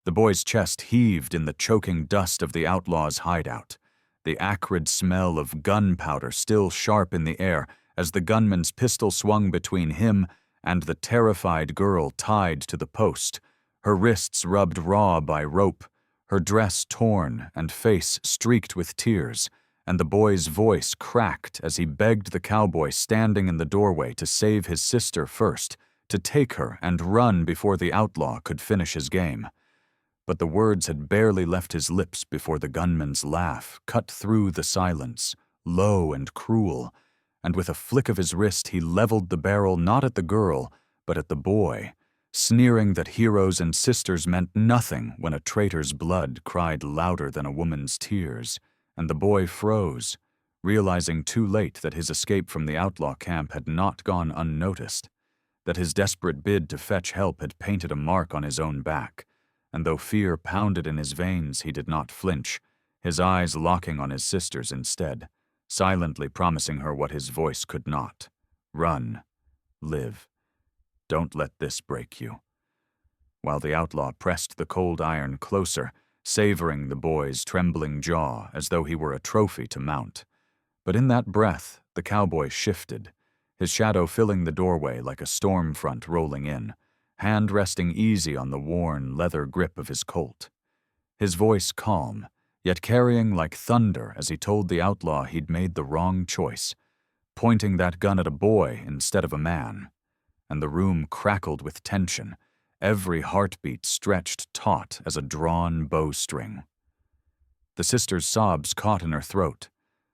The boy's chest heaved in the choking dust of the outlaw's hideout, the acrid smell of gunpowder still sharp in the air as the gunman's pistol swung between him and the terrified girl tied to the post, her wrists rubbed raw by rope, her dress torn and face streaked with tears, and the boy's voice cracked as he begged the cowboy standing in the doorway to save his sister first, to take her and run before the outlaw could finish his game. But the words had barely left his lips before the gunman's laugh cut through the silence, low and cruel, and with a flick of his wrist he leveled the barrel not at the girl, but at the boy, sneering that heroes and sisters meant nothing when a traitor's blood cried louder than a woman's tears, and the boy froze, realizing too late that his escape from the outlaw camp had not gone unnoticed, that his desperate bid to fetch help had painted a mark on his own back, and though fear pounded in his veins, he did not flinch, his eyes locking on his sister's instead, silently promising her what his voice could not. Run. Live. Don't let this break you. While the outlaw pressed the cold iron closer, savoring the boy's trembling jaw as though he were a trophy to mount. But in that breath, the cowboy shifted, his shadow filling the doorway like a storm front rolling in, hand resting easy on the worn leather grip of his Colt. His voice calm, yet carrying like thunder as he told the outlaw he'd made the wrong choice, pointing that gun at a boy instead of a man. And the room crackled with tension, every heartbeat stretched taut as a drawn bowstring. The sister's sobs caught in her throat,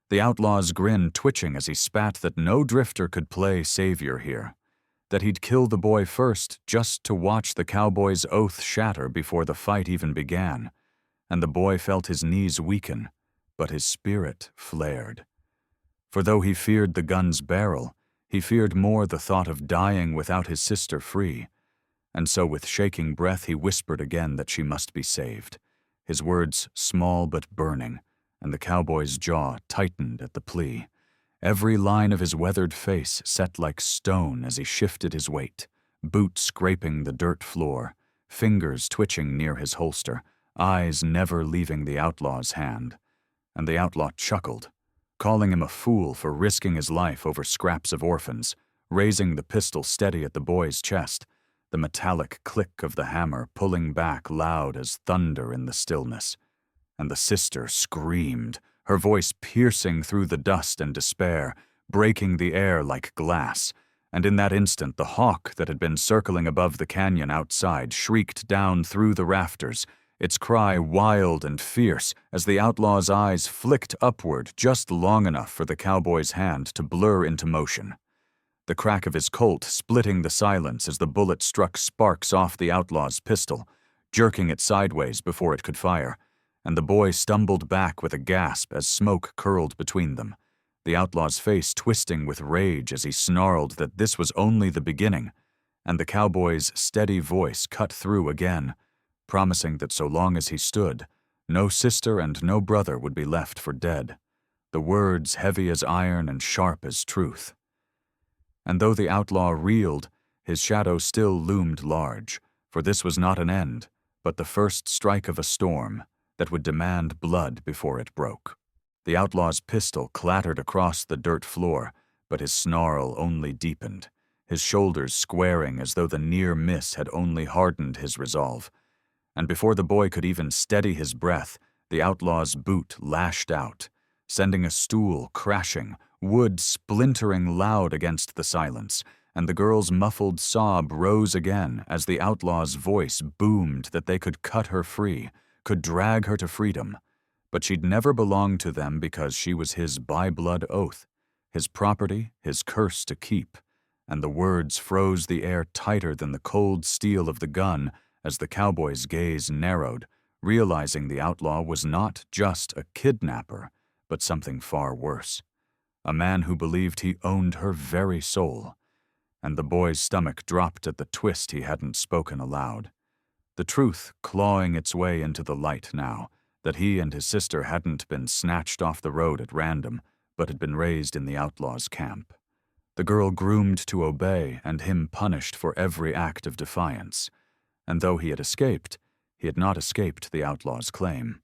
the outlaw's grin twitching as he spat that no drifter could play savior here, that he'd kill the boy first just to watch the cowboy's oath shatter before the fight even began, and the boy felt his knees weaken, but his spirit flared. For though he feared the gun's barrel, he feared more the thought of dying without his sister free, and so with shaking breath he whispered again that she must be saved, his words small but burning, and the cowboy's jaw tightened at the plea, every line of his weathered face set like stone as he shifted his weight, boot scraping the dirt floor, fingers twitching near his holster, eyes never leaving the outlaw's hand. And the outlaw chuckled, calling him a fool for risking his life over scraps of orphans, raising the pistol steady at the boy's chest, the metallic click of the hammer pulling back loud as thunder in the stillness. And the sister screamed, her voice piercing through the dust and despair, breaking the air like glass, and in that instant the hawk that had been circling above the canyon outside shrieked down through the rafters, its cry wild and fierce as the outlaw's eyes flicked upward just long enough for the cowboy's hand to blur into motion. The crack of his Colt splitting the silence as the bullet struck sparks off the outlaw's pistol, jerking it sideways before it could fire, and the boy stumbled back with a gasp as smoke curled between them, the outlaw's face twisting with rage as he snarled that this was only the beginning, and the cowboy's steady voice cut through again, promising that so long as he stood, no sister and no brother would be left for dead, the words heavy as iron and sharp as truth. And though the outlaw reeled, his shadow still loomed large, for this was not an end, but the first strike of a storm that would demand blood before it broke. The outlaw's pistol clattered across the dirt floor, but his snarl only deepened, his shoulders squaring as though the near miss had only hardened his resolve. And before the boy could even steady his breath, the outlaw's boot lashed out, sending a stool crashing, wood splintering loud against the silence, and the girl's muffled sob rose again as the outlaw's voice boomed that they could cut her free, could drag her to freedom, but she'd never belong to them because she was his by-blood oath, his property, his curse to keep, and the words froze the air tighter than the cold steel of the gun as the cowboy's gaze narrowed, realizing the outlaw was not just a kidnapper, but something far worse, a man who believed he owned her very soul, and the boy's stomach dropped at the twist he hadn't spoken aloud. The truth clawing its way into the light now, that he and his sister hadn't been snatched off the road at random, but had been raised in the outlaw's camp. The girl groomed to obey and him punished for every act of defiance. And though he had escaped, He had not escaped the outlaw's claim,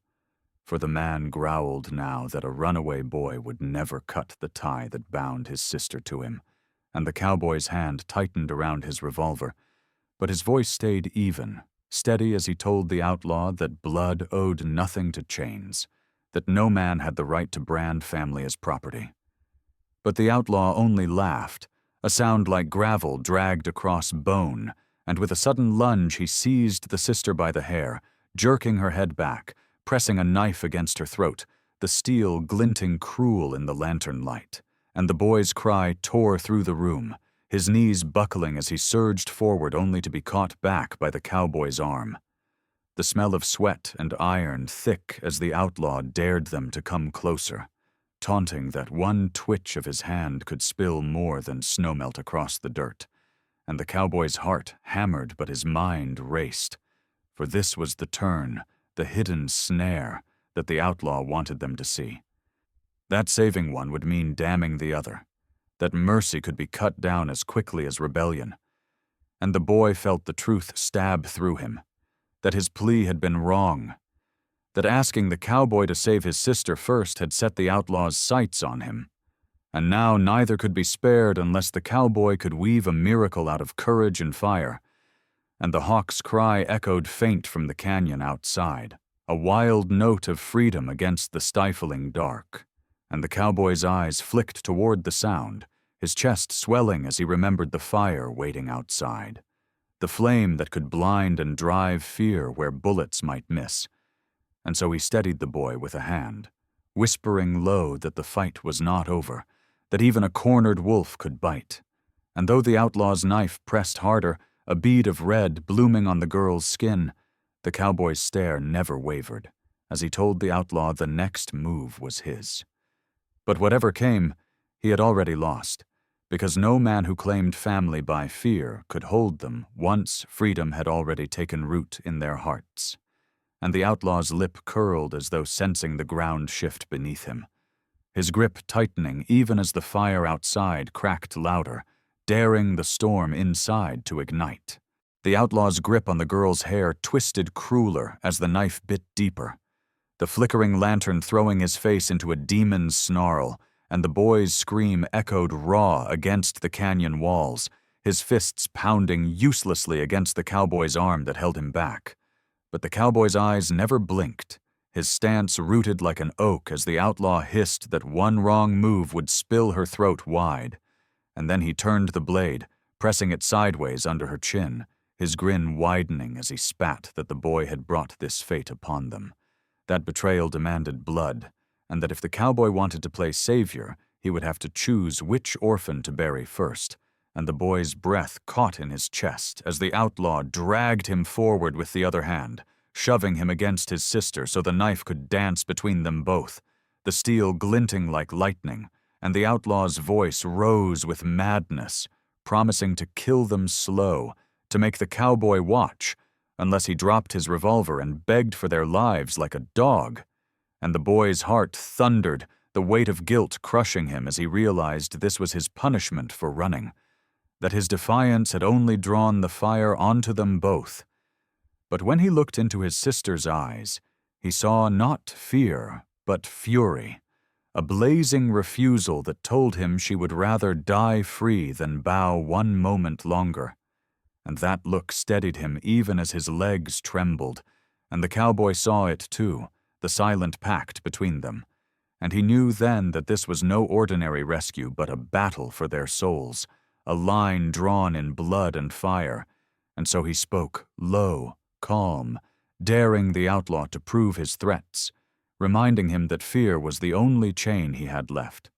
for the man growled now that a runaway boy would never cut the tie that bound his sister to him, and the cowboy's hand tightened around his revolver, but his voice stayed even, steady as he told the outlaw that blood owed nothing to chains, that no man had the right to brand family as property. But the outlaw only laughed, a sound like gravel dragged across bone, and with a sudden lunge he seized the sister by the hair, jerking her head back, pressing a knife against her throat, the steel glinting cruel in the lantern light, and the boy's cry tore through the room, his knees buckling as he surged forward only to be caught back by the cowboy's arm. The smell of sweat and iron thick as the outlaw dared them to come closer, taunting that one twitch of his hand could spill more than snowmelt across the dirt, and the cowboy's heart hammered but his mind raced, for this was the turn, the hidden snare that the outlaw wanted them to see. That saving one would mean damning the other, that mercy could be cut down as quickly as rebellion. And the boy felt the truth stab through him, that his plea had been wrong, that asking the cowboy to save his sister first had set the outlaw's sights on him, and now neither could be spared unless the cowboy could weave a miracle out of courage and fire. And the hawk's cry echoed faint from the canyon outside, a wild note of freedom against the stifling dark, and the cowboy's eyes flicked toward the sound, his chest swelling as he remembered the fire waiting outside, the flame that could blind and drive fear where bullets might miss. And so he steadied the boy with a hand, whispering low that the fight was not over, that even a cornered wolf could bite. And though the outlaw's knife pressed harder, a bead of red blooming on the girl's skin, the cowboy's stare never wavered, as he told the outlaw the next move was his. But whatever came, he had already lost, because no man who claimed family by fear could hold them once freedom had already taken root in their hearts. And the outlaw's lip curled as though sensing the ground shift beneath him, his grip tightening even as the fire outside cracked louder, daring the storm inside to ignite. The outlaw's grip on the girl's hair twisted crueler as the knife bit deeper, the flickering lantern throwing his face into a demon's snarl, and the boy's scream echoed raw against the canyon walls, his fists pounding uselessly against the cowboy's arm that held him back. But the cowboy's eyes never blinked, his stance rooted like an oak as the outlaw hissed that one wrong move would spill her throat wide. And then he turned the blade, pressing it sideways under her chin, his grin widening as he spat that the boy had brought this fate upon them. That betrayal demanded blood, and that if the cowboy wanted to play savior, he would have to choose which orphan to bury first, and the boy's breath caught in his chest as the outlaw dragged him forward with the other hand, shoving him against his sister so the knife could dance between them both, the steel glinting like lightning, and the outlaw's voice rose with madness, promising to kill them slow, to make the cowboy watch, unless he dropped his revolver and begged for their lives like a dog. And the boy's heart thundered, the weight of guilt crushing him as he realized this was his punishment for running, that his defiance had only drawn the fire onto them both. But when he looked into his sister's eyes, he saw not fear, but fury, a blazing refusal that told him she would rather die free than bow one moment longer. And that look steadied him even as his legs trembled, and the cowboy saw it too, the silent pact between them, and he knew then that this was no ordinary rescue but a battle for their souls, a line drawn in blood and fire, and so he spoke, low, calm, daring the outlaw to prove his threats, reminding him that fear was the only chain he had left,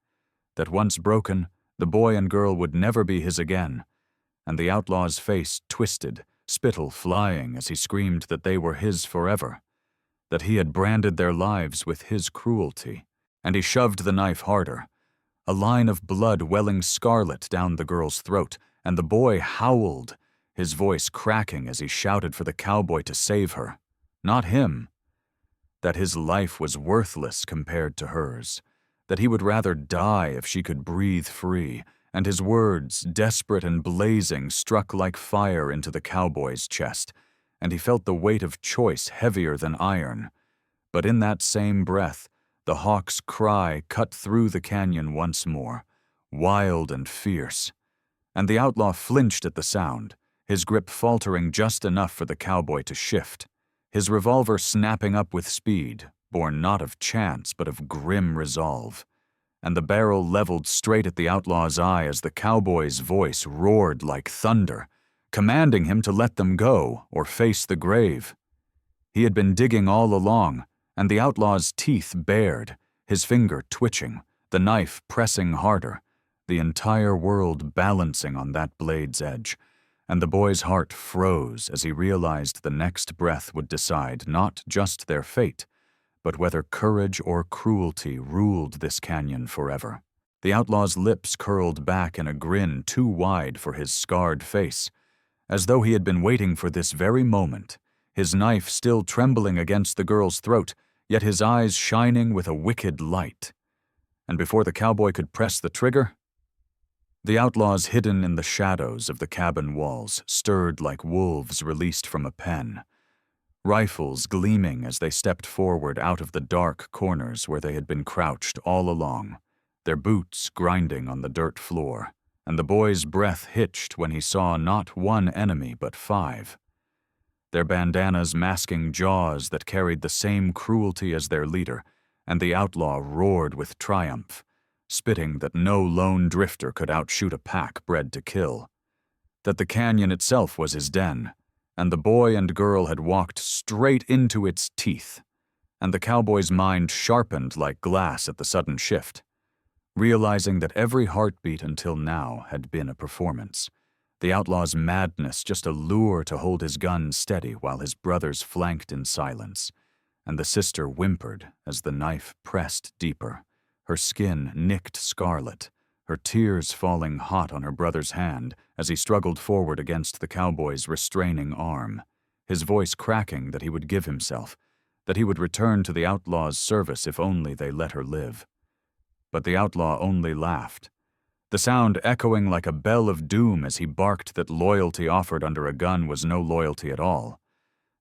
that once broken, the boy and girl would never be his again, and the outlaw's face twisted, spittle flying as he screamed that they were his forever, that he had branded their lives with his cruelty, and he shoved the knife harder, a line of blood welling scarlet down the girl's throat, and the boy howled, his voice cracking as he shouted for the cowboy to save her, not him, that his life was worthless compared to hers, that he would rather die if she could breathe free, and his words, desperate and blazing, struck like fire into the cowboy's chest, and he felt the weight of choice heavier than iron. But in that same breath, the hawk's cry cut through the canyon once more, wild and fierce. And the outlaw flinched at the sound, his grip faltering just enough for the cowboy to shift, his revolver snapping up with speed, born not of chance but of grim resolve. And the barrel leveled straight at the outlaw's eye as the cowboy's voice roared like thunder, commanding him to let them go or face the grave. He had been digging all along, and the outlaw's teeth bared, his finger twitching, the knife pressing harder, the entire world balancing on that blade's edge, and the boy's heart froze as he realized the next breath would decide not just their fate, but whether courage or cruelty ruled this canyon forever. The outlaw's lips curled back in a grin too wide for his scarred face, as though he had been waiting for this very moment, his knife still trembling against the girl's throat, yet his eyes shining with a wicked light. And before the cowboy could press the trigger, the outlaws hidden in the shadows of the cabin walls stirred like wolves released from a pen, rifles gleaming as they stepped forward out of the dark corners where they had been crouched all along, their boots grinding on the dirt floor, and the boy's breath hitched when he saw not one enemy but 5. Their bandanas masking jaws that carried the same cruelty as their leader, and the outlaw roared with triumph, spitting that no lone drifter could outshoot a pack bred to kill, that the canyon itself was his den, and the boy and girl had walked straight into its teeth, and the cowboy's mind sharpened like glass at the sudden shift, realizing that every heartbeat until now had been a performance, the outlaw's madness just a lure to hold his gun steady while his brothers flanked in silence, and the sister whimpered as the knife pressed deeper, her skin nicked scarlet, her tears falling hot on her brother's hand as he struggled forward against the cowboy's restraining arm, his voice cracking that he would give himself, that he would return to the outlaw's service if only they let her live. But the outlaw only laughed, the sound echoing like a bell of doom as he barked that loyalty offered under a gun was no loyalty at all,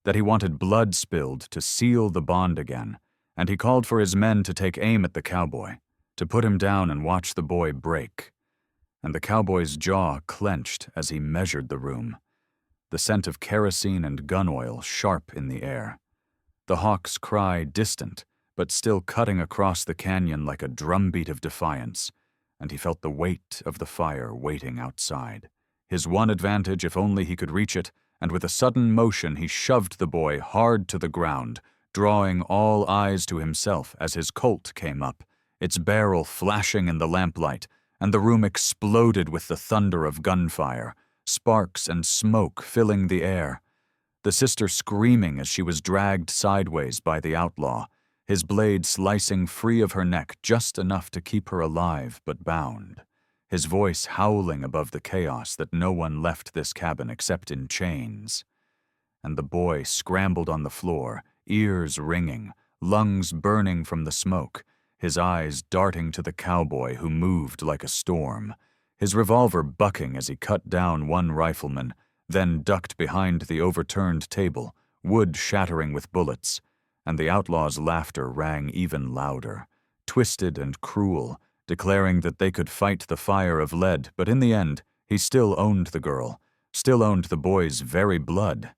that he wanted blood spilled to seal the bond again, and he called for his men to take aim at the cowboy, to put him down and watch the boy break. And the cowboy's jaw clenched as he measured the room, the scent of kerosene and gun oil sharp in the air, the hawk's cry distant, but still cutting across the canyon like a drumbeat of defiance, and he felt the weight of the fire waiting outside. His one advantage if only he could reach it, and with a sudden motion he shoved the boy hard to the ground, drawing all eyes to himself as his Colt came up, its barrel flashing in the lamplight, and the room exploded with the thunder of gunfire, sparks and smoke filling the air, the sister screaming as she was dragged sideways by the outlaw, his blade slicing free of her neck just enough to keep her alive but bound, his voice howling above the chaos that no one left this cabin except in chains. And the boy scrambled on the floor, ears ringing, lungs burning from the smoke, his eyes darting to the cowboy who moved like a storm, his revolver bucking as he cut down one rifleman, then ducked behind the overturned table, wood shattering with bullets, and the outlaw's laughter rang even louder, twisted and cruel, declaring that they could fight the fire of lead, but in the end, he still owned the girl, still owned the boy's very blood.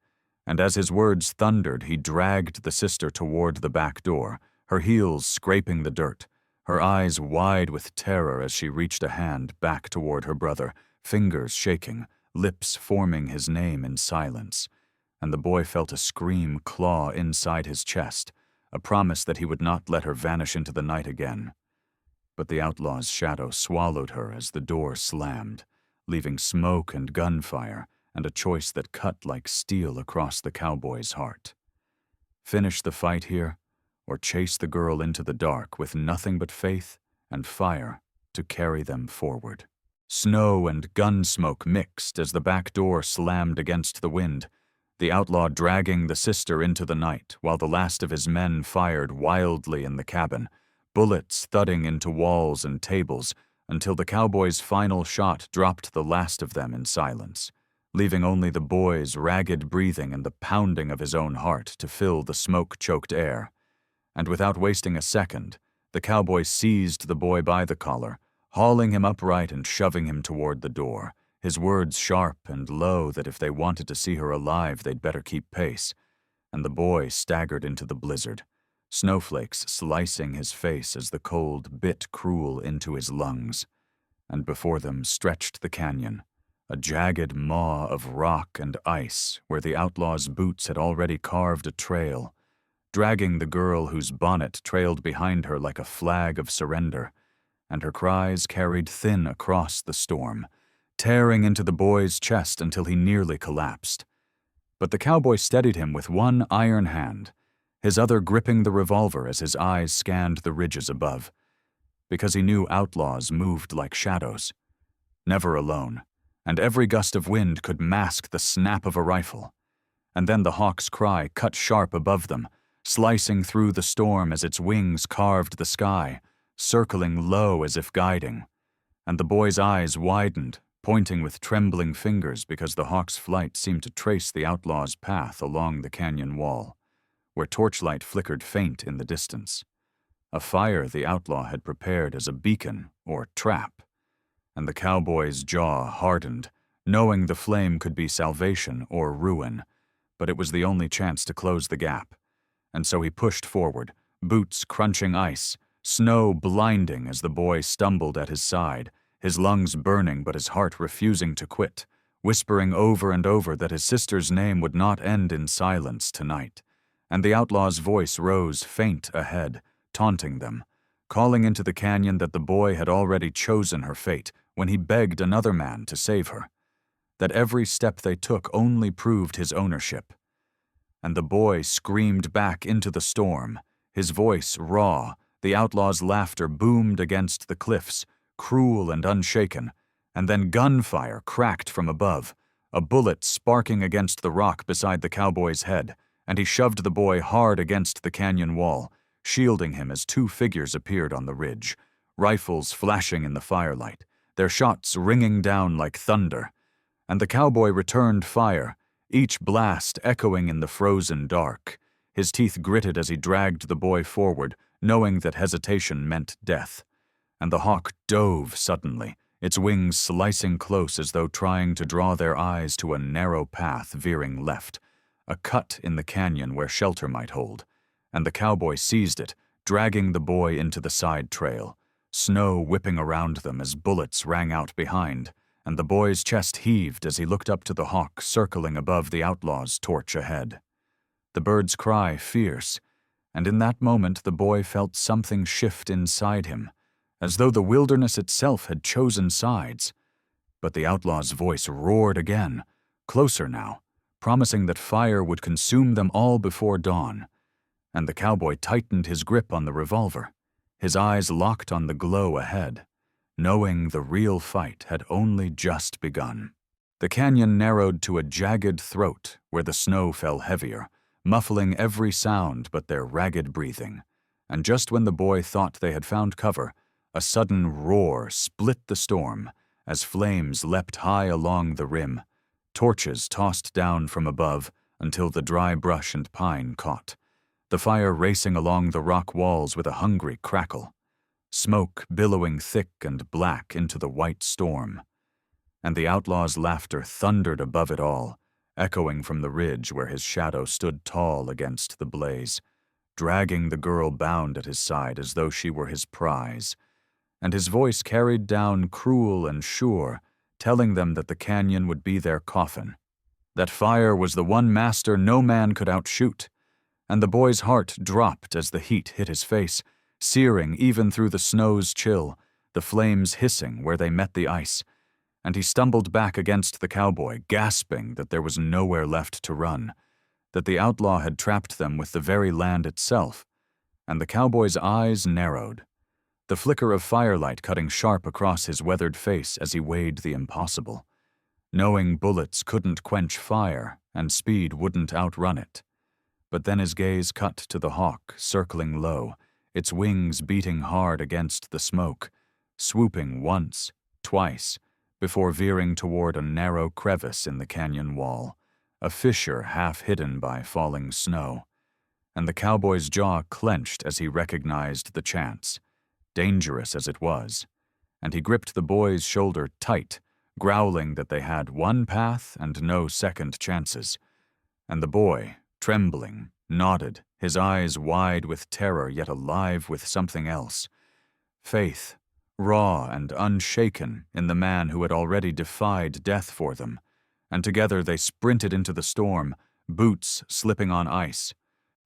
And as his words thundered, he dragged the sister toward the back door, her heels scraping the dirt, her eyes wide with terror as she reached a hand back toward her brother, fingers shaking, lips forming his name in silence. And the boy felt a scream claw inside his chest, a promise that he would not let her vanish into the night again. But the outlaw's shadow swallowed her as the door slammed, leaving smoke and gunfire and a choice that cut like steel across the cowboy's heart. Finish the fight here, or chase the girl into the dark with nothing but faith and fire to carry them forward. Snow and gun smoke mixed as the back door slammed against the wind, the outlaw dragging the sister into the night while the last of his men fired wildly in the cabin, bullets thudding into walls and tables until the cowboy's final shot dropped the last of them in silence, leaving only the boy's ragged breathing and the pounding of his own heart to fill the smoke-choked air. And without wasting a second, the cowboy seized the boy by the collar, hauling him upright and shoving him toward the door, his words sharp and low that if they wanted to see her alive, they'd better keep pace. And the boy staggered into the blizzard, snowflakes slicing his face as the cold bit cruel into his lungs. And before them stretched the canyon, a jagged maw of rock and ice where the outlaw's boots had already carved a trail, dragging the girl whose bonnet trailed behind her like a flag of surrender, and her cries carried thin across the storm, tearing into the boy's chest until he nearly collapsed. But the cowboy steadied him with one iron hand, his other gripping the revolver as his eyes scanned the ridges above, because he knew outlaws moved like shadows, never alone, and every gust of wind could mask the snap of a rifle. And then the hawk's cry cut sharp above them, slicing through the storm as its wings carved the sky, circling low as if guiding. And the boy's eyes widened, pointing with trembling fingers because the hawk's flight seemed to trace the outlaw's path along the canyon wall, where torchlight flickered faint in the distance. A fire the outlaw had prepared as a beacon or trap. And the cowboy's jaw hardened, knowing the flame could be salvation or ruin, but it was the only chance to close the gap. And so he pushed forward, boots crunching ice, snow blinding as the boy stumbled at his side, his lungs burning but his heart refusing to quit, whispering over and over that his sister's name would not end in silence tonight. And the outlaw's voice rose faint ahead, taunting them, calling into the canyon that the boy had already chosen her fate when he begged another man to save her, that every step they took only proved his ownership. And the boy screamed back into the storm, his voice raw, the outlaw's laughter boomed against the cliffs, cruel and unshaken, and then gunfire cracked from above, a bullet sparking against the rock beside the cowboy's head, and he shoved the boy hard against the canyon wall, shielding him as two figures appeared on the ridge, rifles flashing in the firelight, their shots ringing down like thunder. And the cowboy returned fire, each blast echoing in the frozen dark, his teeth gritted as he dragged the boy forward, knowing that hesitation meant death. And the hawk dove suddenly, its wings slicing close as though trying to draw their eyes to a narrow path veering left, a cut in the canyon where shelter might hold. And the cowboy seized it, dragging the boy into the side trail, snow whipping around them as bullets rang out behind, and the boy's chest heaved as he looked up to the hawk circling above the outlaw's torch ahead. The bird's cry fierce, and in that moment the boy felt something shift inside him, as though the wilderness itself had chosen sides. But the outlaw's voice roared again, closer now, promising that fire would consume them all before dawn. And the cowboy tightened his grip on the revolver, his eyes locked on the glow ahead, knowing the real fight had only just begun. The canyon narrowed to a jagged throat where the snow fell heavier, muffling every sound but their ragged breathing. And just when the boy thought they had found cover, a sudden roar split the storm as flames leapt high along the rim, torches tossed down from above until the dry brush and pine caught, the fire racing along the rock walls with a hungry crackle, smoke billowing thick and black into the white storm. And the outlaw's laughter thundered above it all, echoing from the ridge where his shadow stood tall against the blaze, dragging the girl bound at his side as though she were his prize. And his voice carried down cruel and sure, telling them that the canyon would be their coffin, that fire was the one master no man could outshoot. And the boy's heart dropped as the heat hit his face, searing even through the snow's chill, the flames hissing where they met the ice. And he stumbled back against the cowboy, gasping that there was nowhere left to run, that the outlaw had trapped them with the very land itself. And the cowboy's eyes narrowed, the flicker of firelight cutting sharp across his weathered face as he weighed the impossible, knowing bullets couldn't quench fire and speed wouldn't outrun it. But then his gaze cut to the hawk circling low, its wings beating hard against the smoke, swooping once, twice, before veering toward a narrow crevice in the canyon wall, a fissure half hidden by falling snow. And the cowboy's jaw clenched as he recognized the chance, dangerous as it was, and he gripped the boy's shoulder tight, growling that they had one path and no second chances. And the boy, trembling, nodded, his eyes wide with terror yet alive with something else. Faith, raw and unshaken in the man who had already defied death for them. And together they sprinted into the storm, boots slipping on ice.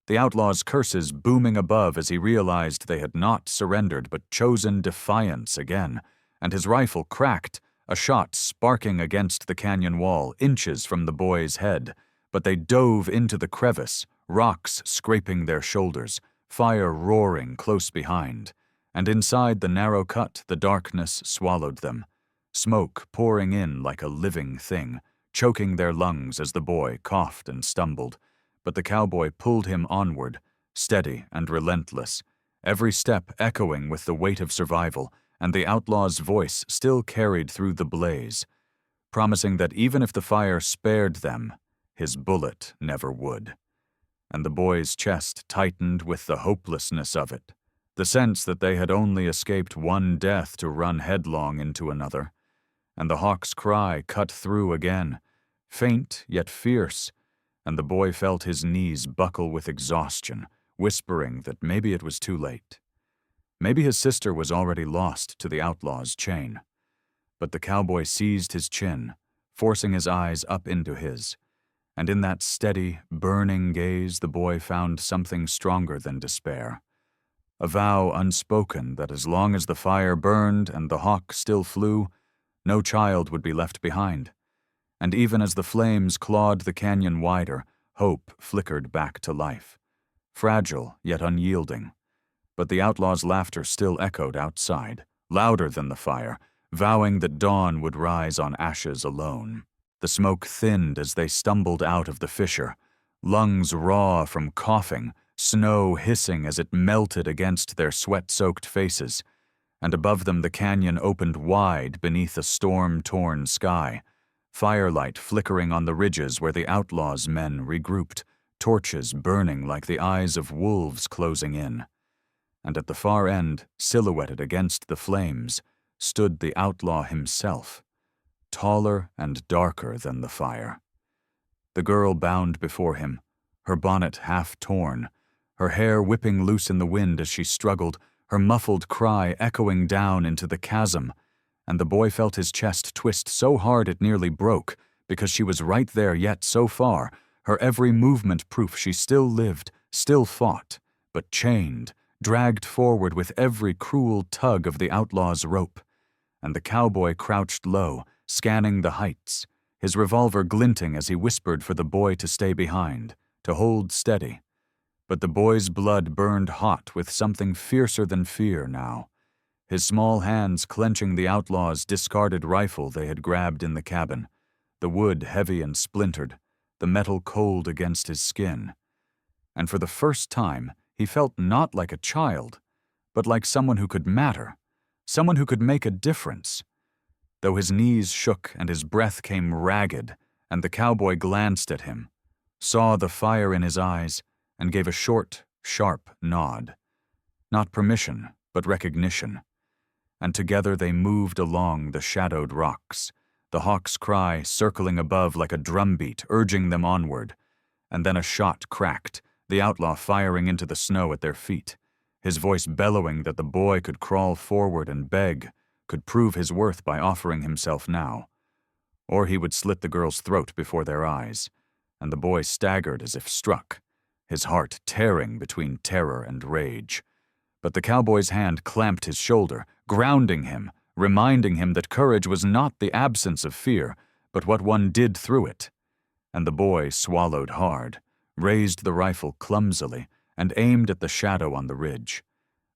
The outlaw's curses booming above as he realized they had not surrendered but chosen defiance again, and his rifle cracked, a shot sparking against the canyon wall inches from the boy's head. But they dove into the crevice, rocks scraping their shoulders, fire roaring close behind. And inside the narrow cut the darkness swallowed them, smoke pouring in like a living thing, choking their lungs as the boy coughed and stumbled. But the cowboy pulled him onward, steady and relentless, every step echoing with the weight of survival, and the outlaw's voice still carried through the blaze, promising that even if the fire spared them, his bullet never would. And the boy's chest tightened with the hopelessness of it, the sense that they had only escaped one death to run headlong into another. And the hawk's cry cut through again, faint yet fierce, and the boy felt his knees buckle with exhaustion, whispering that maybe it was too late. Maybe his sister was already lost to the outlaw's chain. But the cowboy seized his chin, forcing his eyes up into his, and in that steady, burning gaze the boy found something stronger than despair. A vow unspoken that as long as the fire burned and the hawk still flew, no child would be left behind. And even as the flames clawed the canyon wider, hope flickered back to life, fragile yet unyielding. But the outlaw's laughter still echoed outside, louder than the fire, vowing that dawn would rise on ashes alone. The smoke thinned as they stumbled out of the fissure, lungs raw from coughing, snow hissing as it melted against their sweat-soaked faces. And above them the canyon opened wide beneath a storm-torn sky, firelight flickering on the ridges where the outlaw's men regrouped, torches burning like the eyes of wolves closing in. And at the far end, silhouetted against the flames, stood the outlaw himself, taller and darker than the fire. The girl bound before him, her bonnet half torn, her hair whipping loose in the wind as she struggled, her muffled cry echoing down into the chasm, and the boy felt his chest twist so hard it nearly broke, because she was right there yet so far, her every movement proof she still lived, still fought, but chained, dragged forward with every cruel tug of the outlaw's rope. And the cowboy crouched low, scanning the heights, his revolver glinting as he whispered for the boy to stay behind, to hold steady. But the boy's blood burned hot with something fiercer than fear now, his small hands clenching the outlaw's discarded rifle they had grabbed in the cabin, the wood heavy and splintered, the metal cold against his skin. And for the first time, he felt not like a child, but like someone who could matter, someone who could make a difference. Though his knees shook and his breath came ragged, and the cowboy glanced at him, saw the fire in his eyes, and gave a short, sharp nod. Not permission, but recognition. And together they moved along the shadowed rocks, the hawk's cry circling above like a drumbeat, urging them onward. And then a shot cracked, the outlaw firing into the snow at their feet, his voice bellowing that the boy could crawl forward and beg, could prove his worth by offering himself now. Or he would slit the girl's throat before their eyes, and the boy staggered as if struck, his heart tearing between terror and rage. But the cowboy's hand clamped his shoulder, grounding him, reminding him that courage was not the absence of fear, but what one did through it. And the boy swallowed hard, raised the rifle clumsily, and aimed at the shadow on the ridge.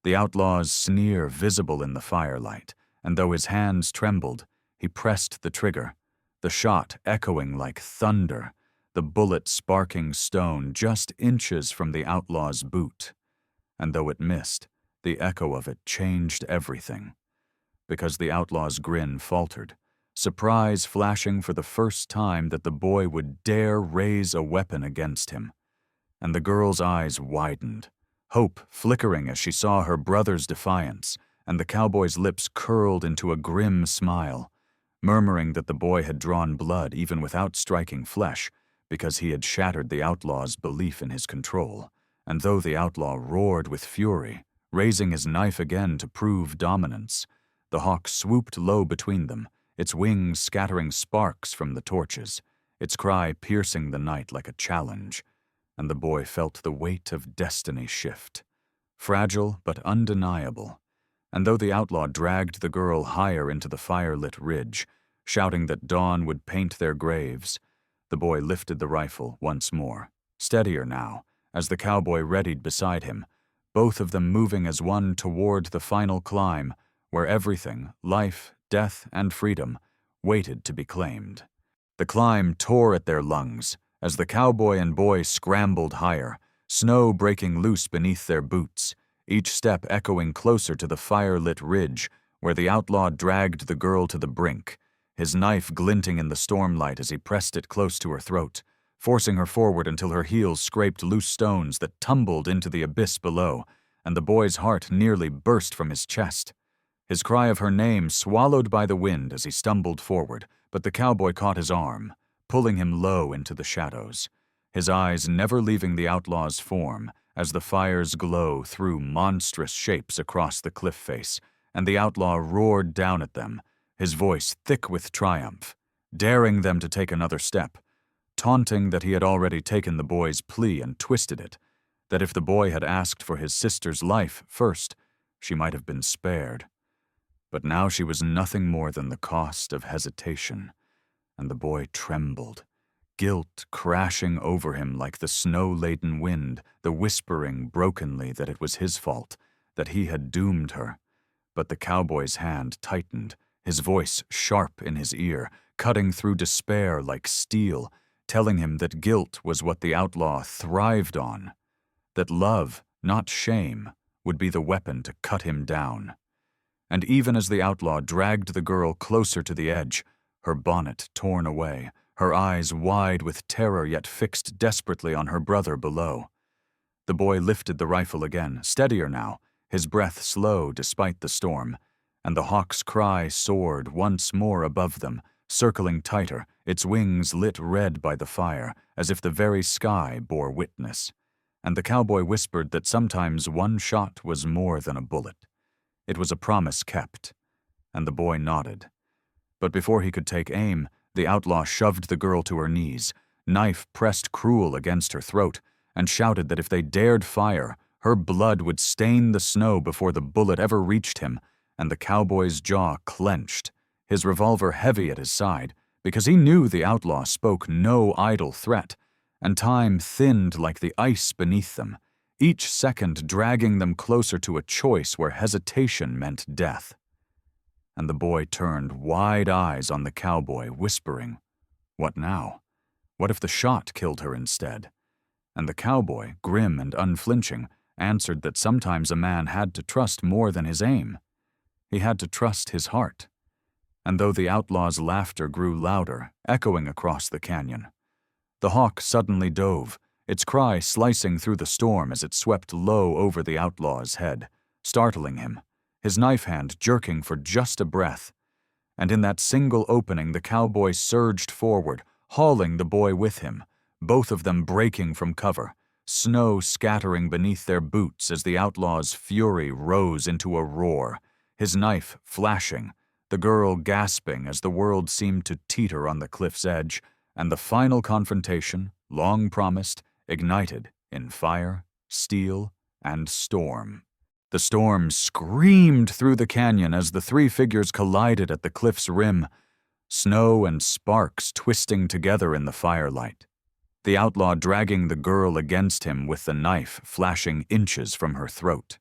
The outlaw's sneer visible in the firelight, and though his hands trembled, he pressed the trigger, the shot echoing like thunder, the bullet sparking stone just inches from the outlaw's boot. And though it missed, the echo of it changed everything. Because the outlaw's grin faltered, surprise flashing for the first time that the boy would dare raise a weapon against him. And the girl's eyes widened, hope flickering as she saw her brother's defiance, and the cowboy's lips curled into a grim smile, murmuring that the boy had drawn blood even without striking flesh, because he had shattered the outlaw's belief in his control. And though the outlaw roared with fury, raising his knife again to prove dominance, the hawk swooped low between them, its wings scattering sparks from the torches, its cry piercing the night like a challenge, and the boy felt the weight of destiny shift, fragile but undeniable. And though the outlaw dragged the girl higher into the fire-lit ridge, shouting that dawn would paint their graves, the boy lifted the rifle once more, steadier now, as the cowboy readied beside him, both of them moving as one toward the final climb, where everything, life, death, and freedom, waited to be claimed. The climb tore at their lungs, as the cowboy and boy scrambled higher, snow breaking loose beneath their boots, each step echoing closer to the fire-lit ridge where the outlaw dragged the girl to the brink, his knife glinting in the stormlight as he pressed it close to her throat, forcing her forward until her heels scraped loose stones that tumbled into the abyss below, and the boy's heart nearly burst from his chest. His cry of her name swallowed by the wind as he stumbled forward, but the cowboy caught his arm, pulling him low into the shadows, his eyes never leaving the outlaw's form as the fire's glow threw monstrous shapes across the cliff face, and the outlaw roared down at them, his voice thick with triumph, daring them to take another step, taunting that he had already taken the boy's plea and twisted it, that if the boy had asked for his sister's life first, she might have been spared. But now she was nothing more than the cost of hesitation, and the boy trembled, guilt crashing over him like the snow-laden wind, the whispering brokenly that it was his fault, that he had doomed her. But the cowboy's hand tightened, his voice sharp in his ear, cutting through despair like steel, telling him that guilt was what the outlaw thrived on, that love, not shame, would be the weapon to cut him down. And even as the outlaw dragged the girl closer to the edge, her bonnet torn away, her eyes wide with terror yet fixed desperately on her brother below, the boy lifted the rifle again, steadier now, his breath slow despite the storm, and the hawk's cry soared once more above them, circling tighter, its wings lit red by the fire, as if the very sky bore witness. And the cowboy whispered that sometimes one shot was more than a bullet. It was a promise kept, and the boy nodded. But before he could take aim, the outlaw shoved the girl to her knees, knife pressed cruel against her throat, and shouted that if they dared fire, her blood would stain the snow before the bullet ever reached him, and the cowboy's jaw clenched, his revolver heavy at his side, because he knew the outlaw spoke no idle threat, and time thinned like the ice beneath them, each second dragging them closer to a choice where hesitation meant death. And the boy turned wide eyes on the cowboy, whispering, "What now? What if the shot killed her instead?" And the cowboy, grim and unflinching, answered that sometimes a man had to trust more than his aim. He had to trust his heart. And though the outlaw's laughter grew louder, echoing across the canyon, the hawk suddenly dove, its cry slicing through the storm as it swept low over the outlaw's head, startling him, his knife hand jerking for just a breath. And in that single opening the cowboy surged forward, hauling the boy with him, both of them breaking from cover, snow scattering beneath their boots as the outlaw's fury rose into a roar, his knife flashing, the girl gasping as the world seemed to teeter on the cliff's edge, and the final confrontation, long promised, ignited in fire, steel, and storm. The storm screamed through the canyon as the three figures collided at the cliff's rim, snow and sparks twisting together in the firelight, the outlaw dragging the girl against him with the knife flashing inches from her throat,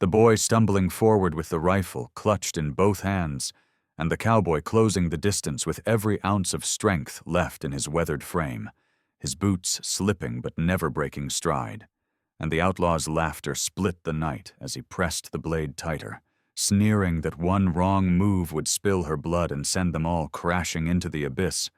the boy stumbling forward with the rifle clutched in both hands, and the cowboy closing the distance with every ounce of strength left in his weathered frame, his boots slipping but never breaking stride. And the outlaw's laughter split the night as he pressed the blade tighter, sneering that one wrong move would spill her blood and send them all crashing into the abyss.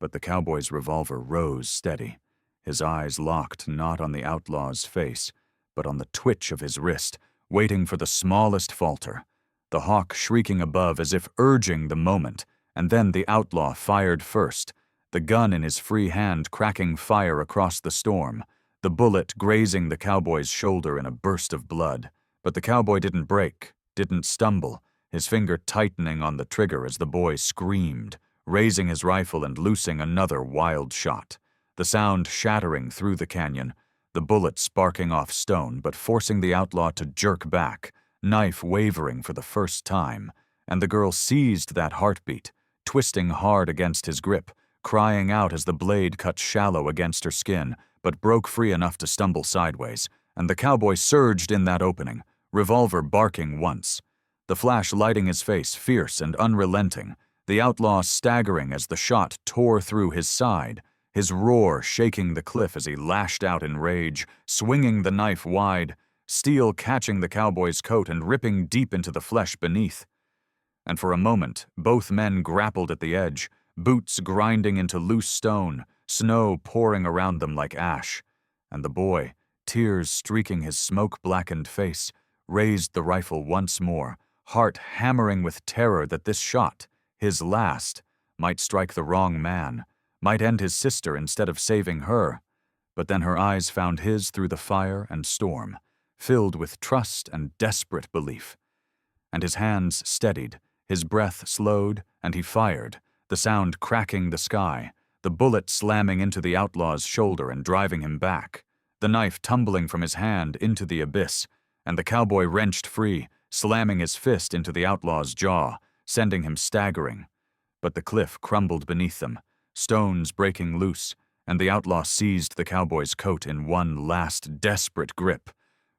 But the cowboy's revolver rose steady, his eyes locked not on the outlaw's face, but on the twitch of his wrist, waiting for the smallest falter, the hawk shrieking above as if urging the moment, and then the outlaw fired first, the gun in his free hand cracking fire across the storm, the bullet grazing the cowboy's shoulder in a burst of blood. But the cowboy didn't break, didn't stumble, his finger tightening on the trigger as the boy screamed, raising his rifle and loosing another wild shot, the sound shattering through the canyon, the bullet sparking off stone but forcing the outlaw to jerk back, knife wavering for the first time, and the girl seized that heartbeat, twisting hard against his grip, crying out as the blade cut shallow against her skin, but broke free enough to stumble sideways, and the cowboy surged in that opening, revolver barking once, the flash lighting his face fierce and unrelenting, the outlaw staggering as the shot tore through his side, his roar shaking the cliff as he lashed out in rage, swinging the knife wide, steel catching the cowboy's coat and ripping deep into the flesh beneath. And for a moment, both men grappled at the edge, boots grinding into loose stone, snow pouring around them like ash. And the boy, tears streaking his smoke-blackened face, raised the rifle once more, heart hammering with terror that this shot, his last, might strike the wrong man, might end his sister instead of saving her. But then her eyes found his through the fire and storm, filled with trust and desperate belief. And his hands steadied, his breath slowed, and he fired, the sound cracking the sky, the bullet slamming into the outlaw's shoulder and driving him back, the knife tumbling from his hand into the abyss, and the cowboy wrenched free, slamming his fist into the outlaw's jaw, sending him staggering. But the cliff crumbled beneath them, stones breaking loose, and the outlaw seized the cowboy's coat in one last desperate grip,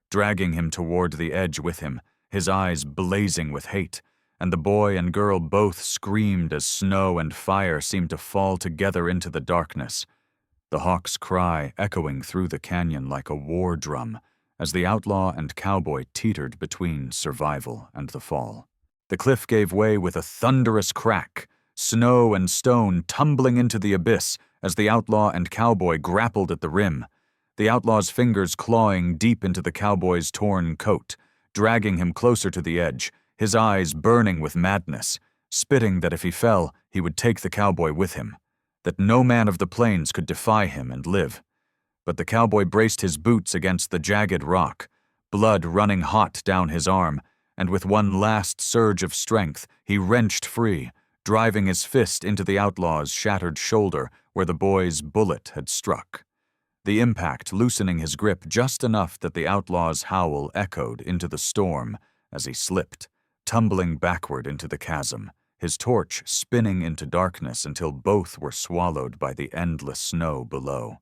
dragging him toward the edge with him, his eyes blazing with hate, and the boy and girl both screamed as snow and fire seemed to fall together into the darkness, the hawk's cry echoing through the canyon like a war drum as the outlaw and cowboy teetered between survival and the fall. The cliff gave way with a thunderous crack, snow and stone tumbling into the abyss as the outlaw and cowboy grappled at the rim, the outlaw's fingers clawing deep into the cowboy's torn coat, dragging him closer to the edge, his eyes burning with madness, spitting that if he fell, he would take the cowboy with him, that no man of the plains could defy him and live. But the cowboy braced his boots against the jagged rock, blood running hot down his arm, and with one last surge of strength, he wrenched free, driving his fist into the outlaw's shattered shoulder where the boy's bullet had struck, the impact loosening his grip just enough that the outlaw's howl echoed into the storm as he slipped, tumbling backward into the chasm, his torch spinning into darkness until both were swallowed by the endless snow below.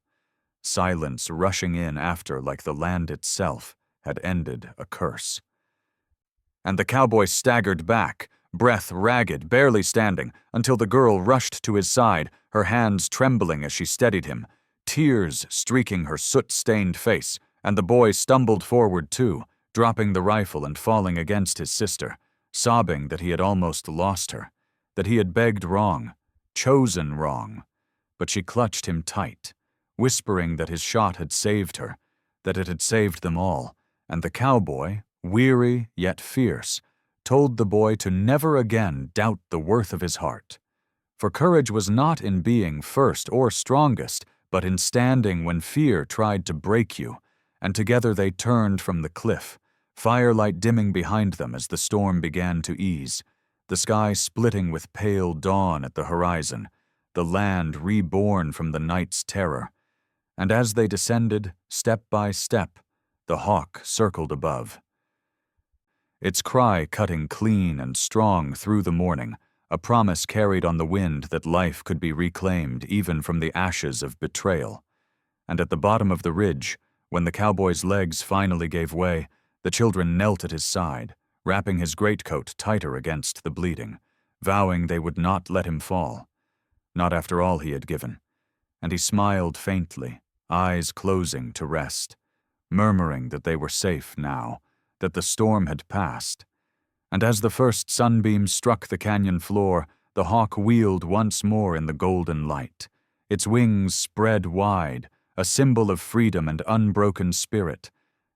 Silence rushing in after like the land itself had ended a curse. And the cowboy staggered back, breath ragged, barely standing, until the girl rushed to his side, her hands trembling as she steadied him, tears streaking her soot-stained face, and the boy stumbled forward too, dropping the rifle and falling against his sister, sobbing that he had almost lost her, that he had begged wrong, chosen wrong. But she clutched him tight, whispering that his shot had saved her, that it had saved them all, and the cowboy, weary yet fierce, told the boy to never again doubt the worth of his heart. For courage was not in being first or strongest, but in standing when fear tried to break you, and together they turned from the cliff, firelight dimming behind them as the storm began to ease, the sky splitting with pale dawn at the horizon, the land reborn from the night's terror. And as they descended, step by step, the hawk circled above, its cry cutting clean and strong through the morning, a promise carried on the wind that life could be reclaimed even from the ashes of betrayal. And at the bottom of the ridge, when the cowboy's legs finally gave way, the children knelt at his side, wrapping his greatcoat tighter against the bleeding, vowing they would not let him fall, not after all he had given. And he smiled faintly, eyes closing to rest, murmuring that they were safe now, that the storm had passed, And as the first sunbeam struck the canyon floor, the hawk wheeled once more in the golden light. Its wings spread wide, a symbol of freedom and unbroken spirit.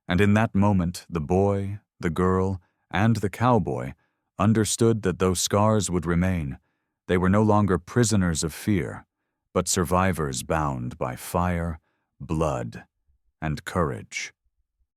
And in that moment, the boy, the girl, and the cowboy understood that though scars would remain, they were no longer prisoners of fear, but survivors bound by fire, blood, and courage.